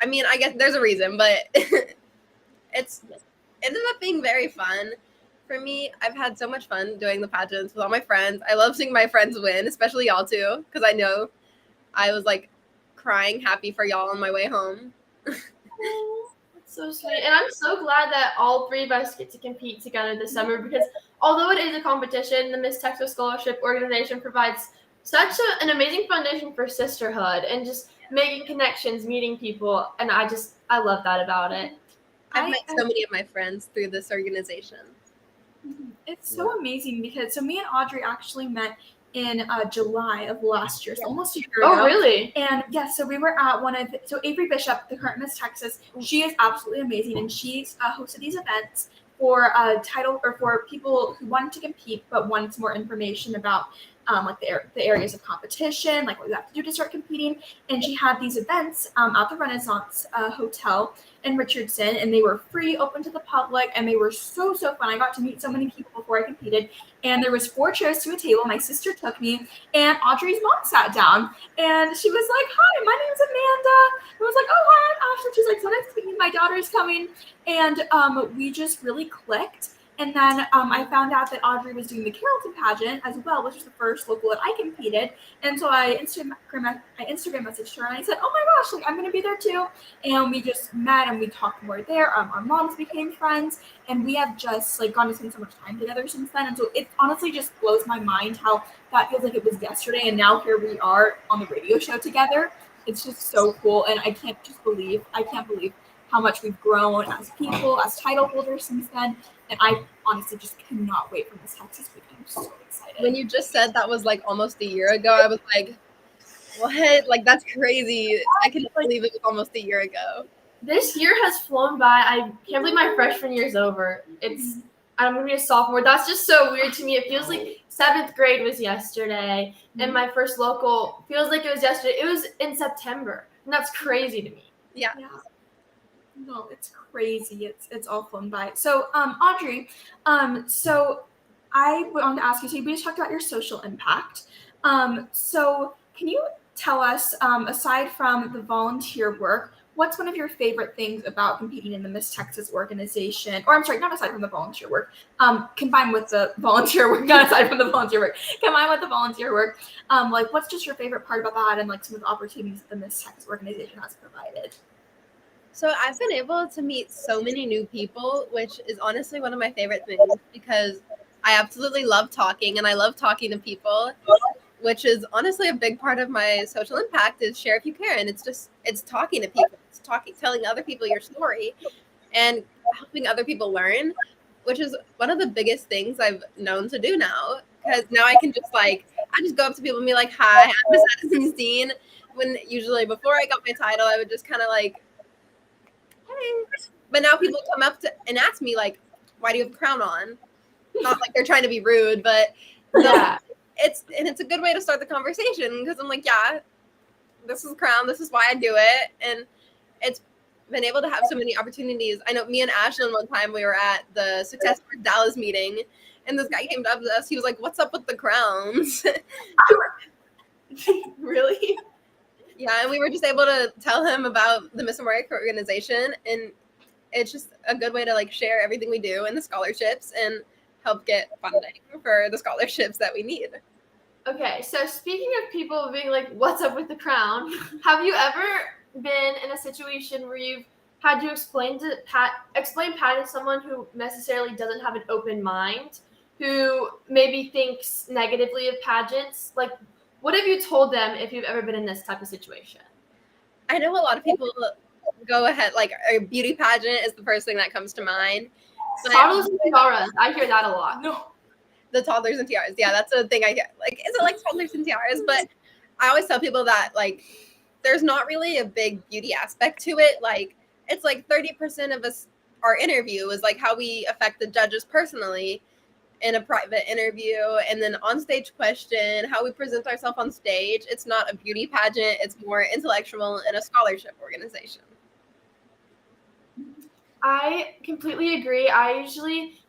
I mean, I guess there's a reason, but it's ended up being very fun. For me, I've had so much fun doing the pageants with all my friends. I love seeing my friends win, especially y'all too, because I know I was like crying happy for y'all on my way home. That's so sweet. And I'm so glad that all three of us get to compete together this summer because although it is a competition, the Miss Texas Scholarship Organization provides such an amazing foundation for sisterhood and just making connections, meeting people. And I love that about it. I've met so many of my friends through this organization. It's so amazing because me and Audrey actually met in July of last year, so almost a year ago. Oh, really? And so we were at Avery Bishop, the current Miss Texas. She is absolutely amazing, and she's hosted these events for for people who wanted to compete but wanted some more information about like the areas of competition, like what you have to do to start competing. And she had these events at the Renaissance Hotel in Richardson, and they were free, open to the public, and they were so fun. I got to meet so many people before I competed, and there was 4 chairs to a table. My sister took me, and Audrey's mom sat down, and she was like, "Hi, my name's Amanda." I was like, "Oh, hi, I'm Ashley." She's like, "So nice to meet you. My daughter's coming," and we just really clicked. And then I found out that Audrey was doing the Carrollton pageant as well, which was the first local that I competed. And so I Instagram messaged her and I said, "Oh my gosh, like I'm gonna be there too." And we just met and we talked more there. Our moms became friends, and we have just like gone to spend so much time together since then. And so it honestly just blows my mind how that feels like it was yesterday, and now here we are on the radio show together. It's just so cool, and I can't believe how much we've grown as people, as title holders since then. And I honestly just cannot wait for Miss Texas week. I'm so excited. When you just said that was like almost a year ago, I was like, what? Like, that's crazy. I can't believe it was almost a year ago. This year has flown by. I can't believe my freshman year's over. I'm going to be a sophomore. That's just so weird to me. It feels like 7th grade was yesterday, and my first local feels like it was yesterday. It was in September, and that's crazy to me. Yeah. No, it's crazy. It's all flown by. So, Audrey, so I wanted to ask you, so we just talked about your social impact. So can you tell us, aside from the volunteer work, what's one of your favorite things about competing in the Miss Texas organization? Or I'm sorry, not aside from the volunteer work, combined with the volunteer work, not aside from the volunteer work, combined with the volunteer work. Like what's just your favorite part about that and like some of the opportunities that the Miss Texas organization has provided? So I've been able to meet so many new people, which is honestly one of my favorite things because I absolutely love talking and I love talking to people, which is honestly a big part of my social impact is share if you care. And it's talking to people, telling other people your story and helping other people learn, which is one of the biggest things I've known to do now. Because now I can I just go up to people and be like, "Hi, I'm Miss Addison Steen." When usually before I got my title, I would just kind of like, but now people come up to and ask me like, "Why do you have a crown on?" Not like they're trying to be rude, but Yeah, it's a good way to start the conversation because I'm like, yeah, this is a crown. This is why I do it, and it's been able to have so many opportunities. I know me and Ashlyn one time we were at the Success for Dallas meeting, and this guy came up to us. He was like, "What's up with the crowns?" really? Yeah, and we were just able to tell him about the Miss America organization, and it's just a good way to like share everything we do and the scholarships and help get funding for the scholarships that we need. Okay, so speaking of people being like, "What's up with the crown?" Have you ever been in a situation where you've had to explain pageant to someone who necessarily doesn't have an open mind, who maybe thinks negatively of pageants? Like, what have you told them if you've ever been in this type of situation? I know a lot of people go ahead, like a beauty pageant is the first thing that comes to mind. Toddlers and tiaras. I hear that a lot. No. The toddlers and tiaras. Yeah, that's a thing I get. Like, is it like toddlers and tiaras? But I always tell people that like there's not really a big beauty aspect to it. Like it's like 30% of our interview is like how we affect the judges personally in a private interview, and then on stage question, how we present ourselves on stage. It's not a beauty pageant, it's more intellectual and a scholarship organization. I completely agree.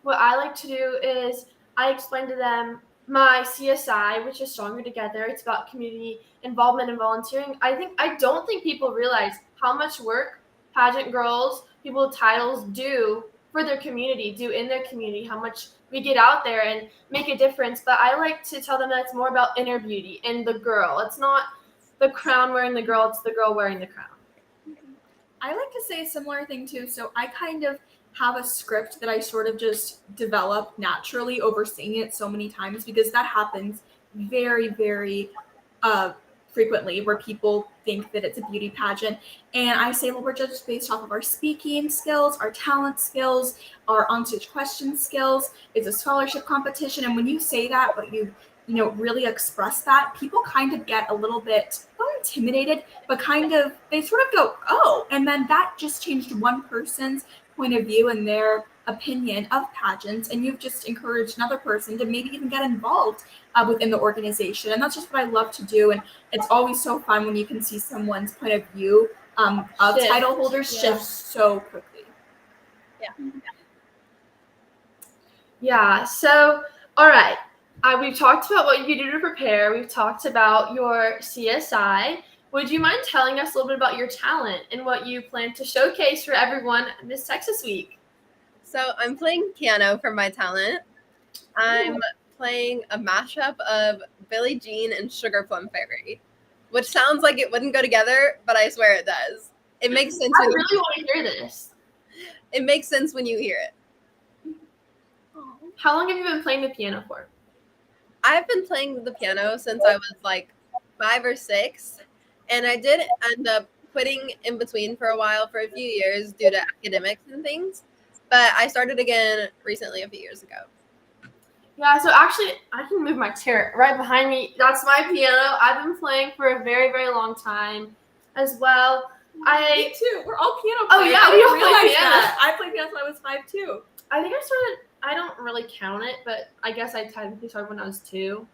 What I like to do is I explain to them my CSI, which is Stronger Together. It's about community involvement and volunteering. I don't think people realize how much work pageant girls, people with titles do for their community, do in their community, how much we get out there and make a difference. But I like to tell them that it's more about inner beauty and the girl. It's not the crown wearing the girl, it's the girl wearing the crown. I like to say a similar thing too. So I kind of have a script that I sort of just develop naturally over seeing it so many times, because that happens very, very frequently, where people think that it's a beauty pageant. And I say, well, we're judged based off of our speaking skills, our talent skills, our onstage question skills. It's a scholarship competition. And when you say that, but you really express that, people kind of get a little bit, not intimidated, but they sort of go, oh, and then that just changed one person's point of view and their opinion of pageants, and you've just encouraged another person to maybe even get involved within the organization. And that's just what I love to do. And it's always so fun when you can see someone's point of view of Shift. title holders shift so quickly. Yeah, so, all right. We've talked about what you do to prepare. We've talked about your CSI. Would you mind telling us a little bit about your talent and what you plan to showcase for everyone Miss Texas Week? So I'm playing piano for my talent. I'm playing a mashup of Billie Jean and Sugar Plum Fairy, which sounds like it wouldn't go together, but I swear it does. It makes sense. I really want to hear this. It makes sense when you hear it. How long have you been playing the piano for? I've been playing the piano since I was like 5 or 6, and I did end up quitting in between for a while, for a few years, due to academics and things. But I started again recently, a few years ago. Yeah, so actually, I can move my chair right behind me. That's my piano. I've been playing for a very, very long time as well. Me too. We're all piano Oh, players. yeah, we all play realized piano. that. I played piano until I was 5 too. I think I started, I don't really count it, but I guess I technically started when I was 2.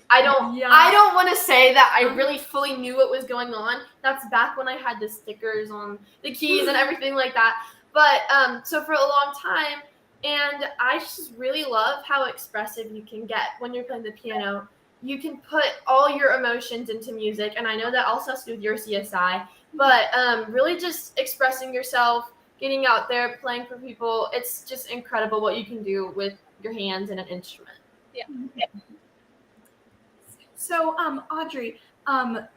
I don't want to say that I really fully knew what was going on. That's back when I had the stickers on the keys and everything like that. But so for a long time, and I just really love how expressive you can get when you're playing the piano. You can put all your emotions into music, and I know that also has to do with your CSI, but really just expressing yourself, getting out there, playing for people. It's just incredible what you can do with your hands and an instrument. Yeah. So, Audrey,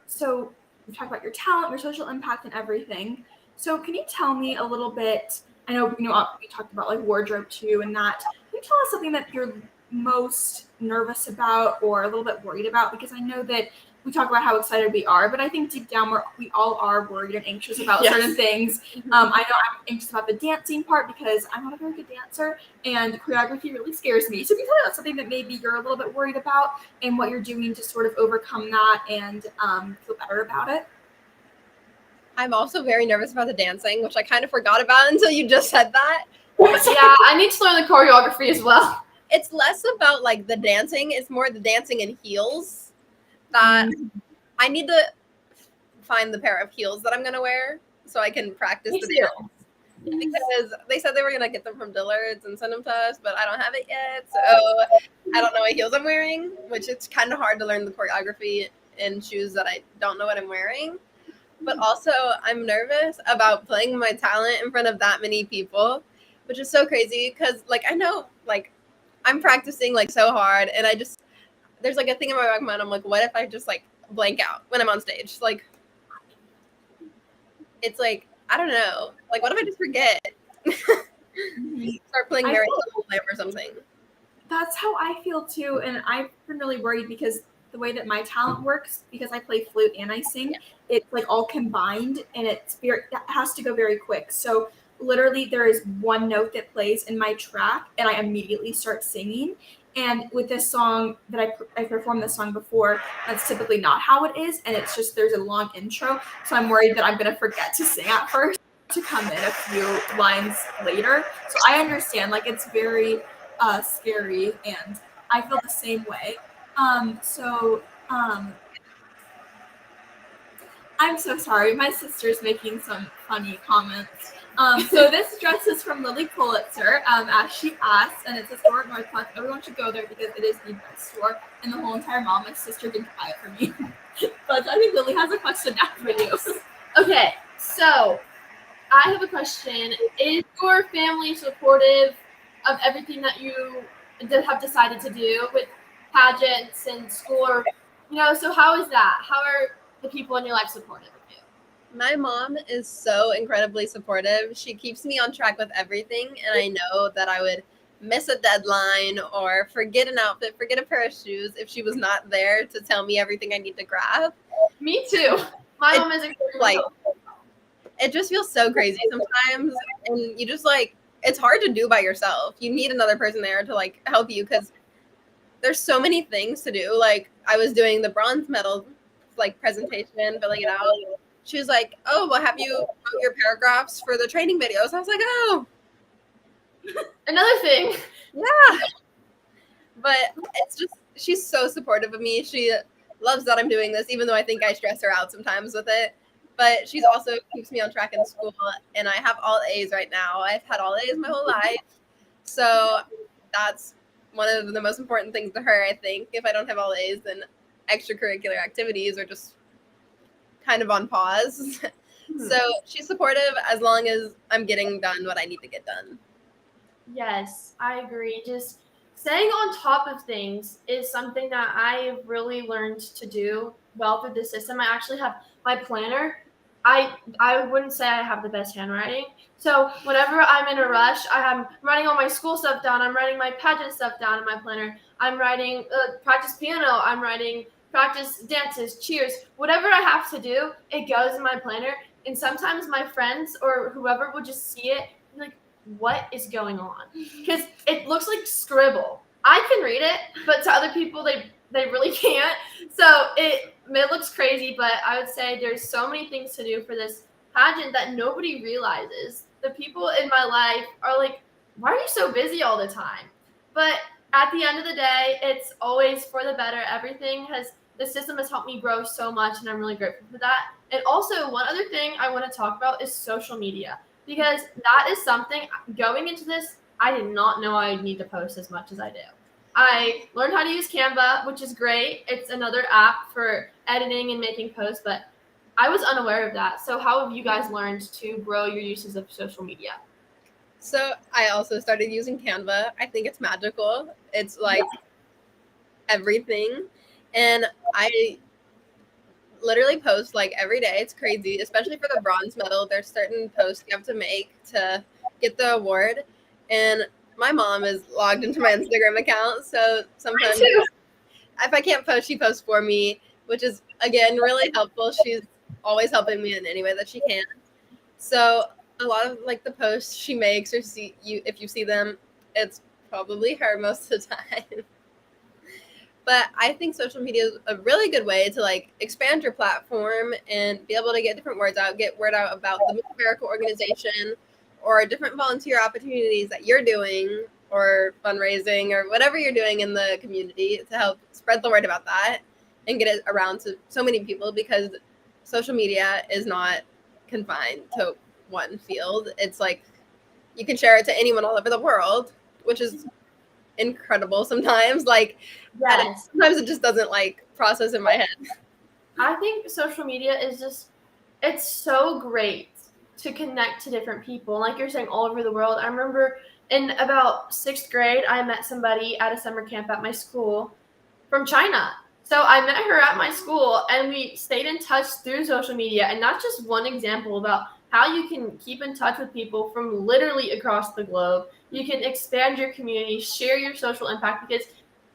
so we talked about your talent, your social impact, and everything. So, can you tell me a little bit? I know we talked about like wardrobe too, and that. Can you tell us something that you're most nervous about or a little bit worried about? Because I know that we talk about how excited we are, but I think deep down we all are worried and anxious about certain things. I know I'm anxious about the dancing part because I'm not a very good dancer, and choreography really scares me. So can you tell me about something that maybe you're a little bit worried about and what you're doing to sort of overcome that and feel better about it? I'm also very nervous about the dancing, which I kind of forgot about until you just said that. Yeah, I need to learn the choreography as well. It's less about like the dancing, it's more the dancing in heels that I need to find the pair of heels that I'm going to wear so I can practice the dance. Because they said they were going to get them from Dillard's and send them to us, but I don't have it yet. So I don't know what heels I'm wearing, which it's kind of hard to learn the choreography in shoes that I don't know what I'm wearing. But also I'm nervous about playing my talent in front of that many people, which is so crazy because like I know like I'm practicing like so hard, and there's like a thing in my back of my mind. I'm like, what if I just like blank out when I'm on stage? Like, it's like, I don't know. Like, what if I just forget? Start playing Mary or something. That's how I feel too. And I've been really worried because the way that my talent works, because I play flute and I sing, it's like all combined, and it has to go very quick. So literally there is one note that plays in my track and I immediately start singing. And with this song that I performed this song before, that's typically not how it is. And it's just, there's a long intro. So I'm worried that I'm going to forget to sing at first to come in a few lines later. So I understand, like, it's very scary, and I feel the same way. I'm so sorry. My sister's making some funny comments. So this dress is from Lily Pulitzer, as she asked, and it's a store at North Park. Everyone should go there because it is the best store in the whole entire mall. My sister didn't buy it for me. But I think Lily has a question now for you. Okay, so I have a question. Is your family supportive of everything that you have decided to do with pageants and school? Or, so how is that? How are the people in your life supportive of you? My mom is so incredibly supportive. She keeps me on track with everything, and I know that I would miss a deadline or forget an outfit, forget a pair of shoes if she was not there to tell me everything I need to grab. Me too. My mom is like it just feels so crazy sometimes, and you just it's hard to do by yourself. You need another person there to help you because there's so many things to do. Like I was doing the bronze medal presentation, filling it out. She was like, "Oh, well, have you wrote your paragraphs for the training videos?" I was like, "Oh, another thing." Yeah. But it's just, she's so supportive of me. She loves that I'm doing this, even though I think I stress her out sometimes with it. But she's also keeps me on track in school, and I have all A's right now. I've had all A's my whole life. So that's one of the most important things to her, I think. If I don't have all A's, then extracurricular activities are just kind of on pause. So she's supportive as long as I'm getting done what I need to get done. Yes, I agree. Just staying on top of things is something that I've really learned to do well through the system. I actually have my planner. I wouldn't say I have the best handwriting. So whenever I'm in a rush, I'm writing all my school stuff down. I'm writing my pageant stuff down in my planner. I'm writing practice piano. I'm writing practice dances, cheers. Whatever I have to do, it goes in my planner. And sometimes my friends or whoever will just see it and be like, what is going on? Because it looks like scribble. I can read it, but to other people, they really can't. So it looks crazy, but I would say there's so many things to do for this pageant that nobody realizes. The people in my life are like, why are you so busy all the time? But at the end of the day, it's always for the better. The system has helped me grow so much, and I'm really grateful for that. And also, one other thing I want to talk about is social media, because that is something, going into this, I did not know I would need to post as much as I do. I learned how to use Canva, which is great. It's another app for editing and making posts, but I was unaware of that. So how have you guys learned to grow your uses of social media? So I also started using Canva. I think it's magical. It's everything. And I literally post every day. It's crazy, especially for the bronze medal. There's certain posts you have to make to get the award. And my mom is logged into my Instagram account. So sometimes if I can't post, she posts for me, which is, again, really helpful. She's always helping me in any way that she can. So a lot of the posts she makes, or if you see them, it's probably her most of the time. But I think social media is a really good way to expand your platform and be able to get different words out, get word out about the Miss America organization or different volunteer opportunities that you're doing or fundraising or whatever you're doing in the community to help spread the word about that and get it around to so many people, because social media is not confined to one field. It's you can share it to anyone all over the world, which is incredible sometimes. Yes. Sometimes it just doesn't process in my head. I think social media is it's so great to connect to different people. Like you're saying, all over the world. I remember in about 6th grade, I met somebody at a summer camp at my school from China. So I met her at my school, and we stayed in touch through social media. And that's just one example about how you can keep in touch with people from literally across the globe. You can expand your community, share your social impact, because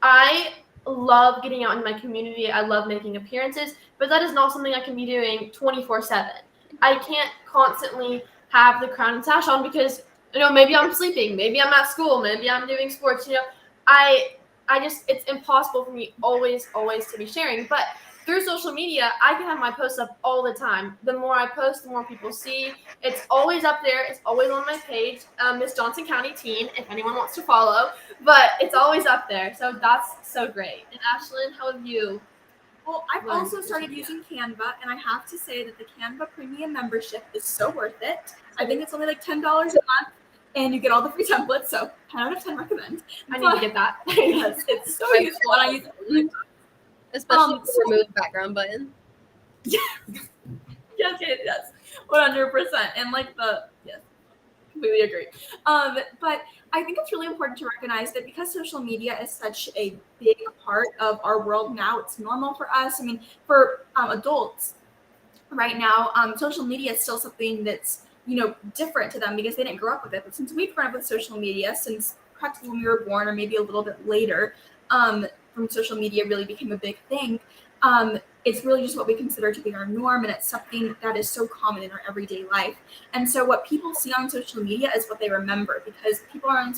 I love getting out in my community. I love making appearances, but that is not something I can be doing 24/7. I can't constantly have the crown and sash on because, maybe I'm sleeping, maybe I'm at school, maybe I'm doing sports, it's impossible for me always to be sharing. But through social media, I can have my posts up all the time. The more I post, the more people see. It's always up there. It's always on my page, Miss Johnson County Teen, if anyone wants to follow. But it's always up there. So that's so great. And Ashlyn, how have you? Well, I've also started using Canva, and I have to say that the Canva Premium membership is so worth it. I think it's only $10 a month, and you get all the free templates, so 10 out of 10 recommend. I need to get that. Yes, it's so useful, and I use it. Especially the remove background button. Yeah. Yes, 100%. And like yes, completely agree. But I think it's really important to recognize that because social media is such a big part of our world now, it's normal for us. I mean, for adults right now, social media is still something that's, different to them because they didn't grow up with it. But since we've grown up with social media, since practically when we were born or maybe a little bit later, from social media really became a big thing. It's really just what we consider to be our norm, and it's something that is so common in our everyday life. And so what people see on social media is what they remember, because people are on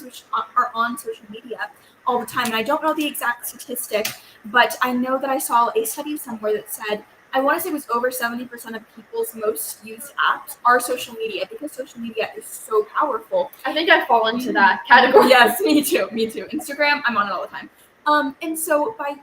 social media all the time. And I don't know the exact statistic, but I know that I saw a study somewhere that said, I want to say it was over 70% of people's most used apps are social media, because social media is so powerful. I think I fall into that category. Yes, me too. Instagram, I'm on it all the time. And so by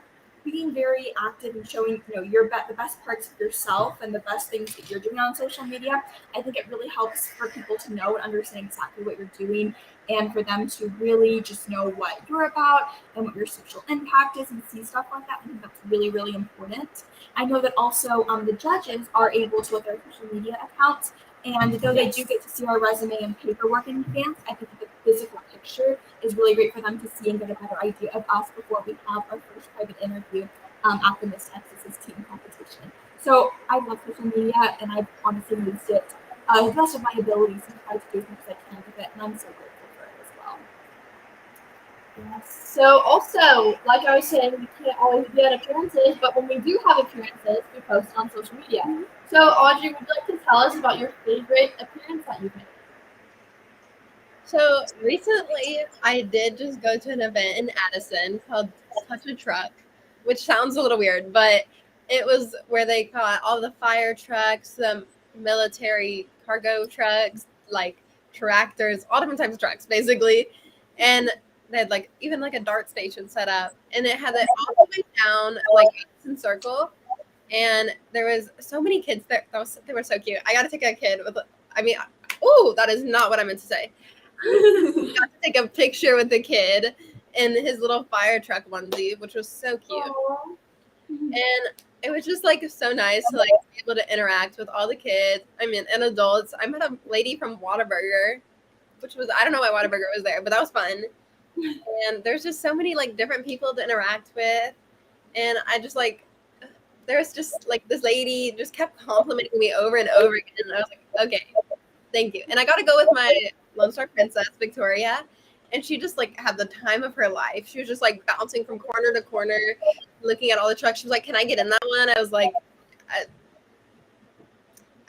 being very active and showing, the best parts of yourself and the best things that you're doing on social media, I think it really helps for people to know and understand exactly what you're doing, and for them to really just know what you're about and what your social impact is and see stuff like that. I think that's really, really important. I know that also the judges are able to look at our social media accounts, and though they do get to see our resume and paperwork in advance, I think the physical picture is really great for them to see and get a better idea of us before we have our first private interview at the Miss Texas's team competition. So I love social media, and I've honestly used it to the best of my abilities and tried to do as much as I can with it, and I'm so grateful for it as well. Yes. So also, like I was saying, we can't always be at appearances, but when we do have appearances, we post on social media. So Audrey, would you like to tell us about your favorite appearance that you've made? So recently, I did just go to an event in Addison called Touch a Truck, which sounds a little weird, but it was where they caught all the fire trucks, the military cargo trucks, like tractors, all different types of trucks, basically. And they had even a dart station set up, and it had it all the way down Addison Circle. And there was so many kids there. They were so cute. I got to take a kid with. That is not what I meant to say. Got to take a picture with the kid in his little fire truck onesie, which was so cute. Aww. And it was just so nice to be able to interact with all the kids. And adults. I met a lady from Whataburger, which was, I don't know why Whataburger was there, but that was fun. And there's just so many different people to interact with, and I just there's just this lady just kept complimenting me over and over again, and I was like, okay, thank you. And I got to go with my Lonestar princess, Victoria, and she just had the time of her life. She was just bouncing from corner to corner, looking at all the trucks. She was like, can I get in that one? I was like,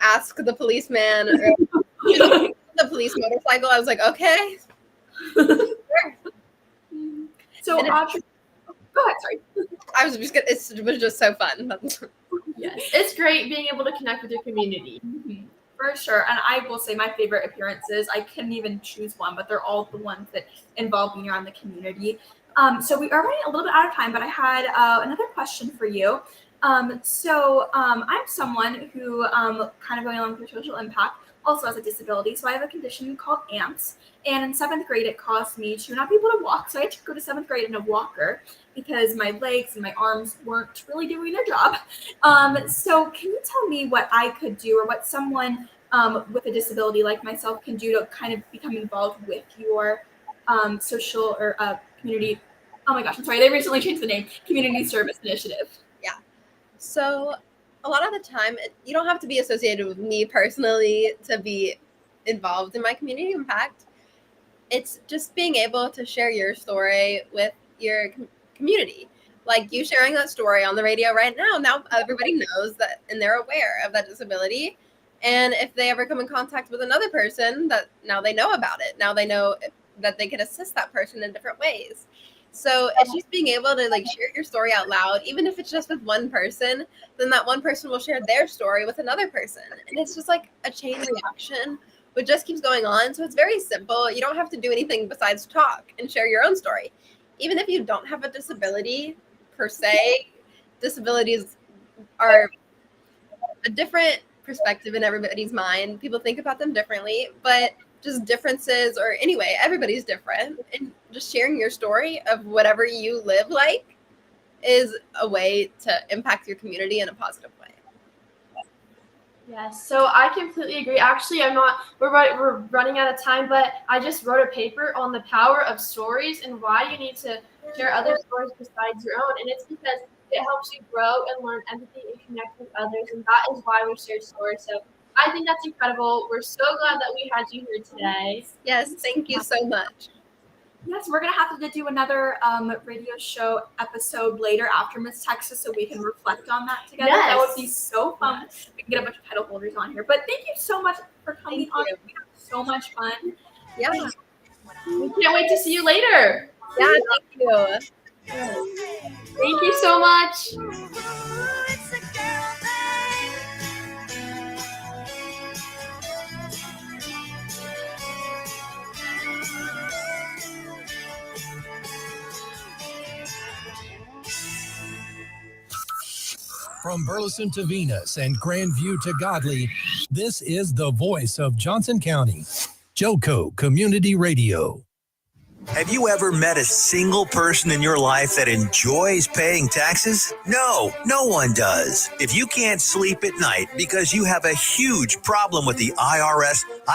ask the policeman or the police motorcycle. I was like, okay. So Audrey, go ahead, sorry. I was just it was just so fun. Yes, it's great being able to connect with your community. Mm-hmm. For sure. And I will say my favorite appearances, I couldn't even choose one, but they're all the ones that involve being around the community. So we are running a little bit out of time, but I had another question for you. I'm someone who, kind of going along with your social impact, also has a disability. So I have a condition called AMPS. And in 7th grade, it caused me to not be able to walk. So I had to go to 7th grade in a walker because my legs and my arms weren't really doing their job. So can you tell me what I could do, or what someone with a disability like myself can do to kind of become involved with your social or community? Oh my gosh, I'm sorry. They recently changed the name, Community Service Initiative. Yeah. So a lot of the time, you don't have to be associated with me personally to be involved in my community impact. It's just being able to share your story with your community. Like you sharing that story on the radio right now. Now everybody knows that, and they're aware of that disability. And if they ever come in contact with another person, that now they know about it. Now they know that they can assist that person in different ways. So it's just being able to share your story out loud, even if it's just with one person, then that one person will share their story with another person. And it's just a chain reaction, which just keeps going on. So it's very simple. You don't have to do anything besides talk and share your own story. Even if you don't have a disability per se, disabilities are a different perspective in everybody's mind. People think about them differently, but just differences, or anyway, everybody's different. And just sharing your story of whatever you live is a way to impact your community in a positive way. Yes, so I completely agree. Actually, we're running out of time, but I just wrote a paper on the power of stories and why you need to share other stories besides your own. And it's because it helps you grow and learn empathy and connect with others. And that is why we share stories. So I think that's incredible. We're so glad that we had you here today. Yes, thank you so much. Yes, we're gonna have to do another radio show episode later after Miss Texas, so we can reflect on that together. That would be so fun. We can get a bunch of title holders on here. But thank you so much for coming on. We had so much fun. Yeah. We can't wait to see you later. Yeah, thank you. Thank you so much. It's a girl thing. From Burleson to Venus and Grandview to Godley, this is the voice of Johnson County, JoCo Community Radio. Have you ever met a single person in your life that enjoys paying taxes? No, no one does. If you can't sleep at night because you have a huge problem with the IRS,